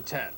10.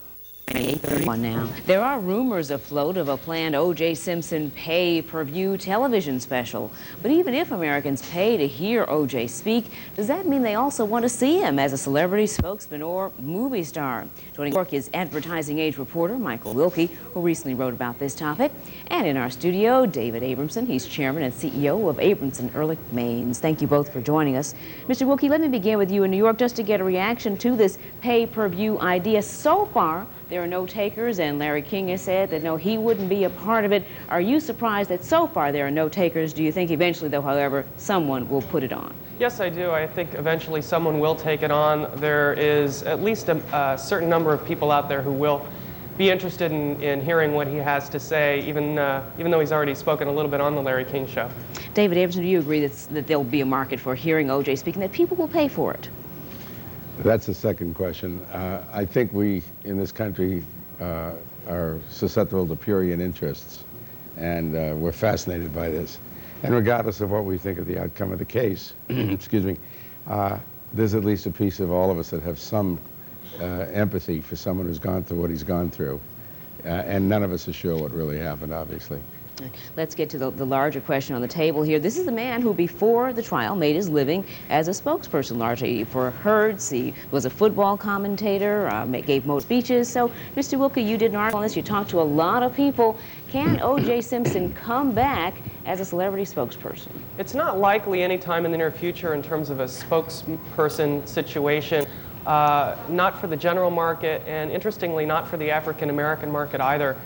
8:31 now. There are rumors afloat of a planned O.J. Simpson pay-per-view television special. But even if Americans pay to hear O.J. speak, does that mean they also want to see him as a celebrity spokesman or movie star? Joining New York is Advertising Age reporter Michael Wilkie, who recently wrote about this topic. And in our studio, David Abramson. He's chairman and CEO of Abramson Ehrlich Maines. Thank you both for joining us. Mr. Wilkie, let me begin with you in New York just to get a reaction to this pay-per-view idea. So far, there are no takers, and Larry King has said that no, he wouldn't be a part of it. Are you surprised that so far there are no takers? Do you think eventually, though, however, someone will put it on? Yes, I do. I think eventually someone will take it on. There is at least a certain number of people out there who will be interested in hearing what he has to say, even though he's already spoken a little bit on the Larry King show. David Abramson, do you agree that there'll be a market for hearing O.J. speaking, that people will pay for it? That's the second question. I think we in this country are susceptible to prurient interests, and we're fascinated by this. And regardless of what we think of the outcome of the case, excuse me, there's at least a piece of all of us that have some empathy for someone who's gone through what he's gone through. And none of us are sure what really happened, obviously. Let's get to the larger question on the table here. This is a man who, before the trial, made his living as a spokesperson largely for Hertz. He was a football commentator, gave most speeches. So, Mr. Wilkie, you did an article on this. You talked to a lot of people. Can O.J. Simpson come back as a celebrity spokesperson? It's not likely anytime in the near future in terms of a spokesperson situation. Not for the general market, and interestingly, not for the African-American market either.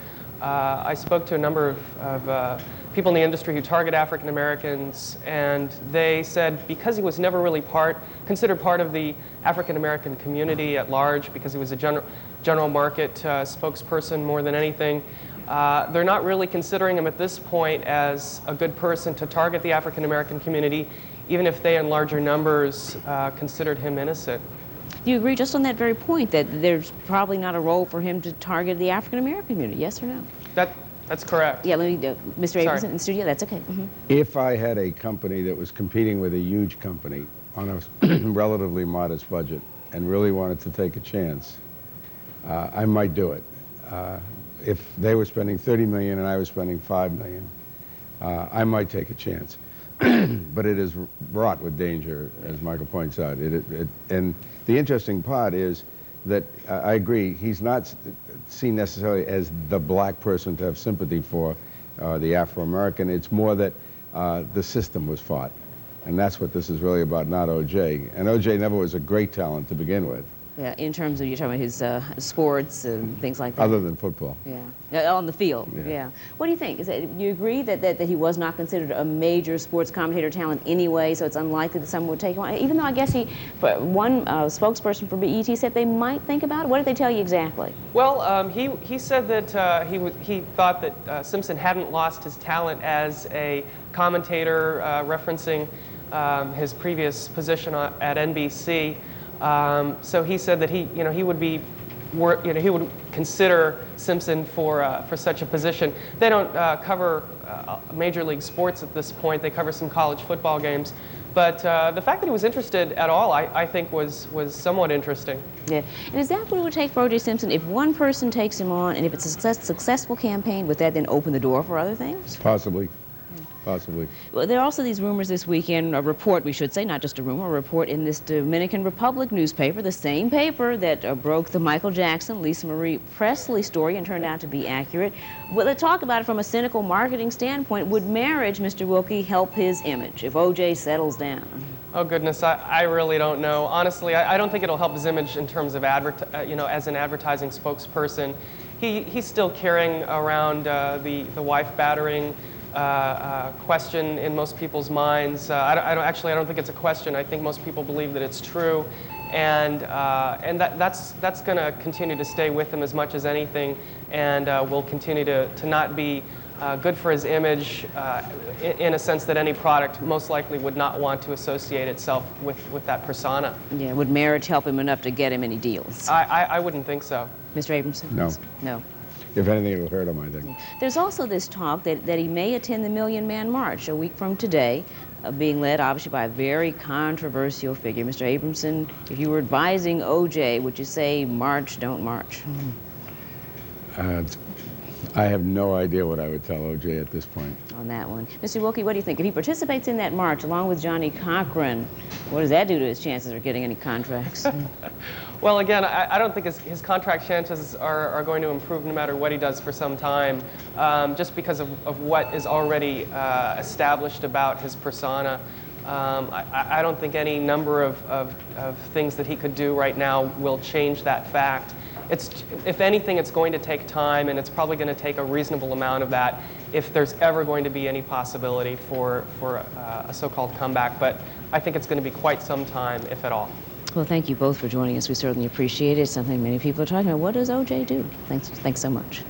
I spoke to a number of people in the industry who target African Americans, and they said because he was never really considered part of the African American community at large, because he was a general market spokesperson more than anything, they're not really considering him at this point as a good person to target the African American community, even if they in larger numbers considered him innocent. Do you agree just on that very point that there's probably not a role for him to target the African-American community, yes or no? That's correct. Yeah, let me do Mr. Abramson in the studio, that's okay. If I had a company that was competing with a huge company on a relatively modest budget and really wanted to take a chance, I might do it. If they were spending $30 million and I was spending $5 million, I might take a chance. But it is wrought with danger, as Michael points out. And the interesting part is that I agree, he's not seen necessarily as the black person to have sympathy for the Afro-American. It's more that the system was fought. And that's what this is really about, not O.J. And O.J. never was a great talent to begin with. Yeah, in terms of, you're talking about his sports and things like that. Other than football. Yeah, on the field, yeah. What do you think? Do you agree that he was not considered a major sports commentator talent anyway, so it's unlikely that someone would take him on? Even though I guess one spokesperson for BET said they might think about it. What did they tell you exactly? Well, he said that he thought that Simpson hadn't lost his talent as a commentator, referencing his previous position at NBC. So he said that he would consider Simpson for such a position. They don't cover Major League sports at this point. They cover some college football games. But the fact that he was interested at all, I think, was somewhat interesting. Yeah. And is that what it would take for O.J. Simpson? If one person takes him on, and if it's a successful campaign, would that then open the door for other things? Possibly. Possibly. Well, there are also these rumors this weekend, a report, we should say, not just a rumor, a report in this Dominican Republic newspaper, the same paper that broke the Michael Jackson, Lisa Marie Presley story and turned out to be accurate. Well, they talk about it from a cynical marketing standpoint. Would marriage, Mr. Wilkie, help his image if O.J. settles down? Oh goodness, I really don't know. Honestly, I don't think it'll help his image in terms of as an advertising spokesperson. He's still carrying around the wife battering question in most people's minds. I don't think it's a question. I think most people believe that it's true, and that's going to continue to stay with him as much as anything, and will continue to not be good for his image in a sense that any product most likely would not want to associate itself with that persona. Yeah, would marriage help him enough to get him any deals? I wouldn't think so. Mr. Abramson? No. No. If anything, it'll hurt him, I think. There's also this talk that he may attend the Million Man March a week from today. being led obviously by a very controversial figure. Mr. Abramson, if you were advising O.J., would you say march, don't march? I have no idea what I would tell O.J. at this point. On that one. Mr. Wilkie, what do you think? If he participates in that march along with Johnny Cochran, what does that do to his chances of getting any contracts? Well, again, I don't think his contract chances are going to improve no matter what he does for some time, just because of what is already established about his persona. I don't think any number of things that he could do right now will change that fact. If anything, it's going to take time, and it's probably going to take a reasonable amount of that if there's ever going to be any possibility for a so-called comeback. But I think it's going to be quite some time, if at all. Well, thank you both for joining us. We certainly appreciate it. It's something many people are talking about. What does O.J. do? Thanks so much.